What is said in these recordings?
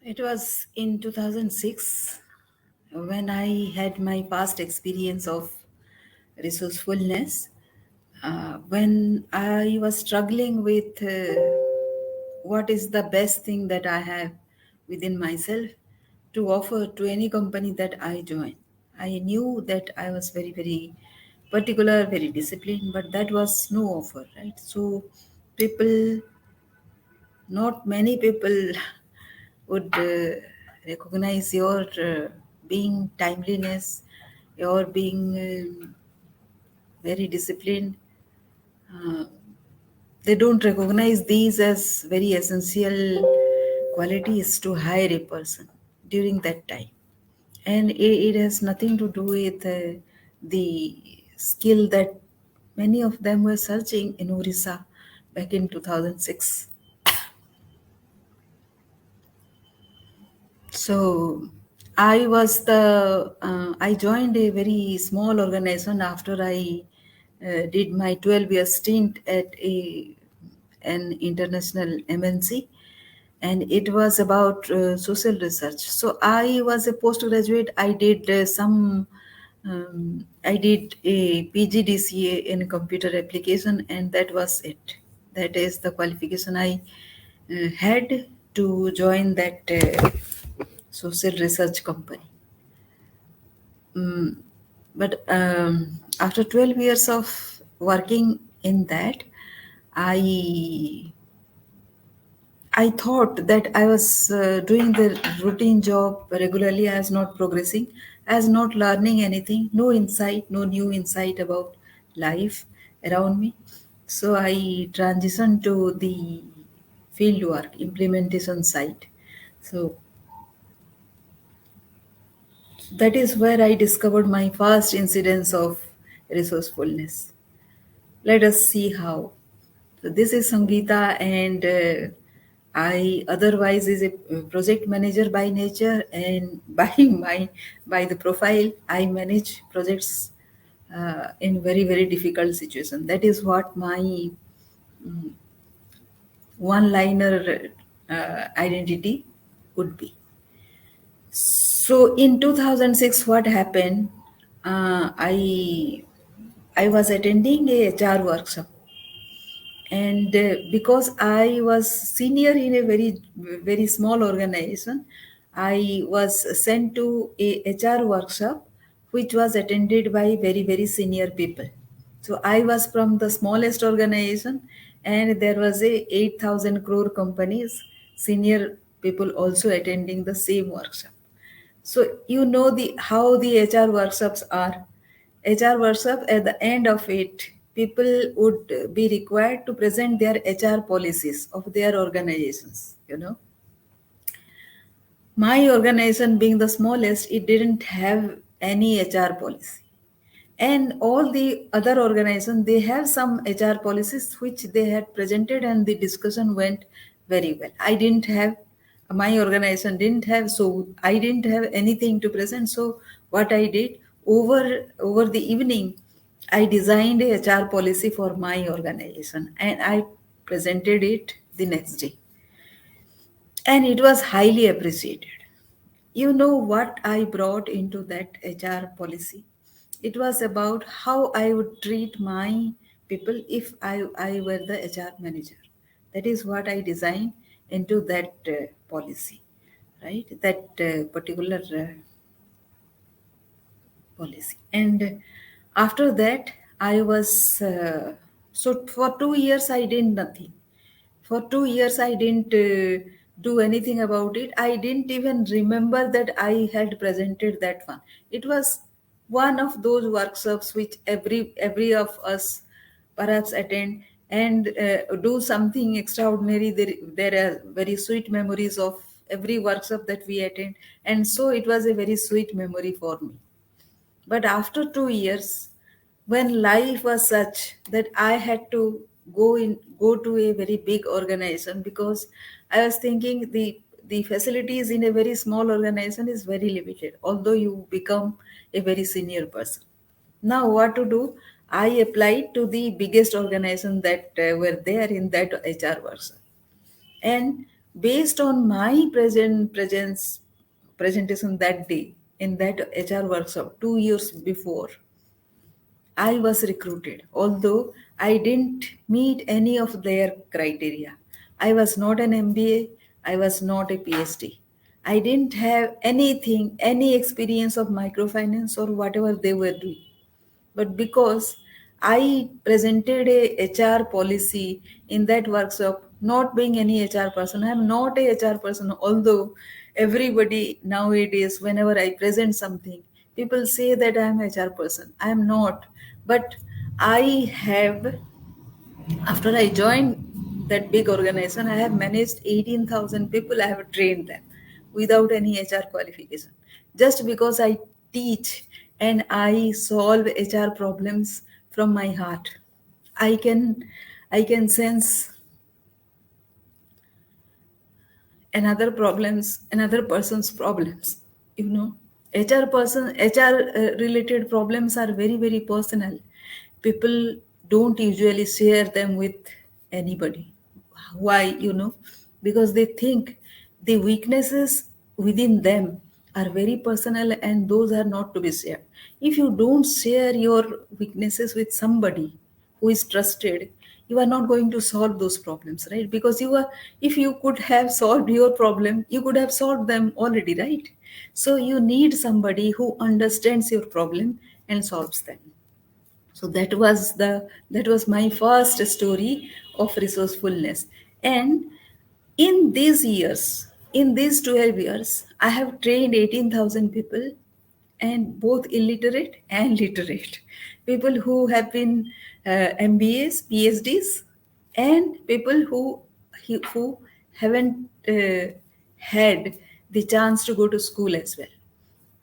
It was in 2006 when I had my past experience of resourcefulness. When I was struggling with what is the best thing that I have within myself to offer to any company that I join. I knew that I was very, very particular, very disciplined, but that was no offer, right? So, people, not many people would recognize your being timeliness, your being very disciplined. Uh, they don't recognize these as very essential qualities to hire a person during that time. And it has nothing to do with the skill that many of them were searching in Orissa back in 2006. So I joined a very small organization after I did my 12-year stint at an international MNC, and it was about social research. So I was a postgraduate. I did a PGDCA in computer application, and that was it. That is the qualification I had to join that social research company. Mm, but after 12 years of working in that, I I thought that I was doing the routine job regularly. I was not progressing. I was not learning anything. No insight, no new insight about life around me. So I transitioned to the field work, implementation side. So that is where I discovered my first incidence of resourcefulness. Let us see how. So this is Sangeeta, and I otherwise is a project manager by nature, and by the profile, I manage projects in very very difficult situation. That is what my one-liner identity would be. So in 2006, what happened? I was attending a HR workshop, and because I was senior in a very small organization, I was sent to a HR workshop which was attended by very senior people. So I was from the smallest organization, and there was a 8,000 crore companies senior people also attending the same workshop. So you know the how the HR workshops are. HR workshop, at the end of it, people would be required to present their HR policies of their organizations. My organization being the smallest, it didn't have any HR policy, and all the other organizations they have some HR policies which they had presented, and the discussion went very well. I didn't have, my organization didn't have, so I didn't have anything to present. So what I did, over the evening, I designed a HR policy for my organization, and I presented it the next day, and it was highly appreciated. You know what I brought into that HR policy? It was about how I would treat my people if I were the HR manager. That is what I designed into that policy, right? That particular policy. And after that, I was, so for 2 years, I did nothing. For 2 years, I didn't do anything about it. I didn't even remember that I had presented that one. It was one of those workshops which every of us perhaps attend and do something extraordinary. There are very sweet memories of every workshop that we attend, and so it was a very sweet memory for me. But after 2 years, when life was such that I had to go to a very big organization, because I was thinking the facilities in a very small organization is very limited, although you become a very senior person. Now what to do? I applied to the biggest organization that were there in that HR workshop, and Based on my presentation that day in that HR workshop 2 years before, I was recruited, although I didn't meet any of their criteria. I was not an MBA, I was not a PhD. I didn't have anything, any experience of microfinance or whatever they were doing. But because I presented a HR policy in that workshop, not being any HR person, I am not a HR person, although everybody nowadays, whenever I present something, people say that I am a HR person. I am not. But I have, after I joined that big organization, I have managed 18,000 people. I have trained them without any HR qualification. Just because I teach and I solve HR problems from my heart. I can I can sense another person's problems, you know. HR related problems are very very personal. People don't usually share them with anybody. Why, you know? Because they think the weaknesses within them are very personal and those are not to be shared. If you don't share your weaknesses with somebody who is trusted, you are not going to solve those problems, right? Because you are, if you could have solved your problem, you could have solved them already, right? So you need somebody who understands your problem and solves them. So that was my first story of resourcefulness. And in these years, in these 12 years, I have trained 18,000 people, and both illiterate and literate people who have been MBAs, PhDs, and people who haven't had the chance to go to school as well.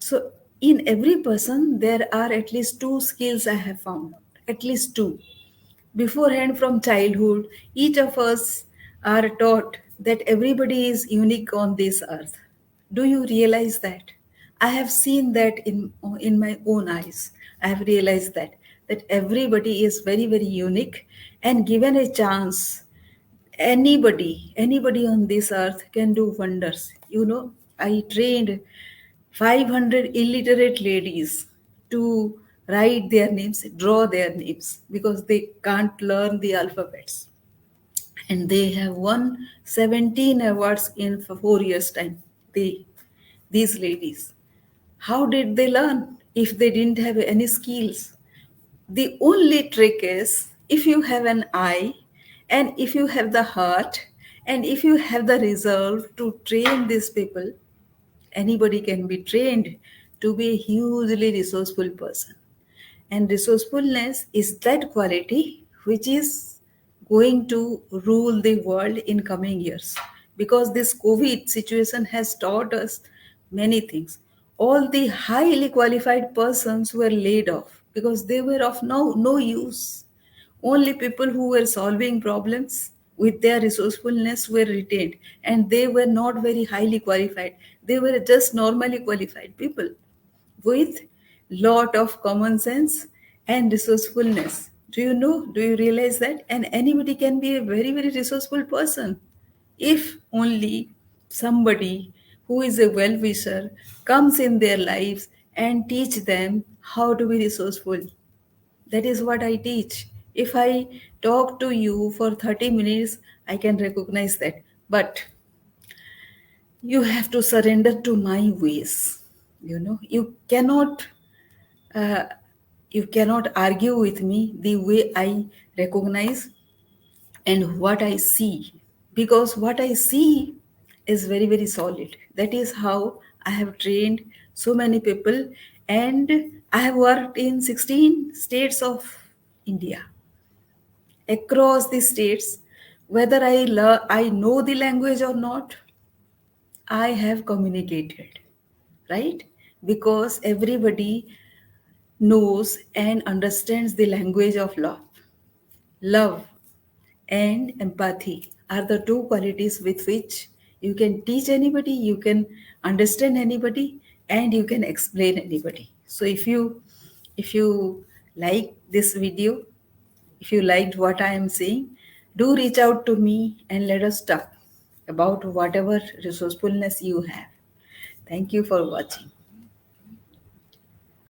So, in every person, there are at least two skills I have found, at least two. Beforehand, from childhood, each of us are taught that everybody is unique on this earth. Do you realize that? I have seen that in my own eyes. I have realized that everybody is very very unique, and given a chance, anybody on this earth can do wonders. You know, I trained 500 illiterate ladies to write their names, draw their names, because they can't learn the alphabets. And they have won 17 awards in 4 years' time. These ladies. How did they learn if they didn't have any skills? The only trick is, if you have an eye, and if you have the heart, and if you have the resolve to train these people, anybody can be trained to be a hugely resourceful person. And resourcefulness is that quality which is going to rule the world in coming years. Because this COVID situation has taught us many things. All the highly qualified persons were laid off because they were of no use. Only people who were solving problems with their resourcefulness were retained, and they were not very highly qualified. They were just normally qualified people with lot of common sense and resourcefulness. Do you know? Do you realize that? And anybody can be a very, very resourceful person if only somebody who is a well wisher comes in their lives and teach them how to be resourceful. That is what I teach. If I talk to you for 30 minutes, I can recognize that. But you have to surrender to my ways. You know, uh, you cannot argue with me the way I recognize and what I see, because what I see is very very solid. That is how I have trained so many people, and I have worked in 16 states of India, across the states. Whether I know the language or not, I have communicated, right? Because everybody knows and understands the language of love. Love and empathy are the two qualities with which you can teach anybody, you can understand anybody, and you can explain anybody. So if you like this video, if you liked what I am saying, do reach out to me and let us talk. about whatever resourcefulness you have. Thank you for watching.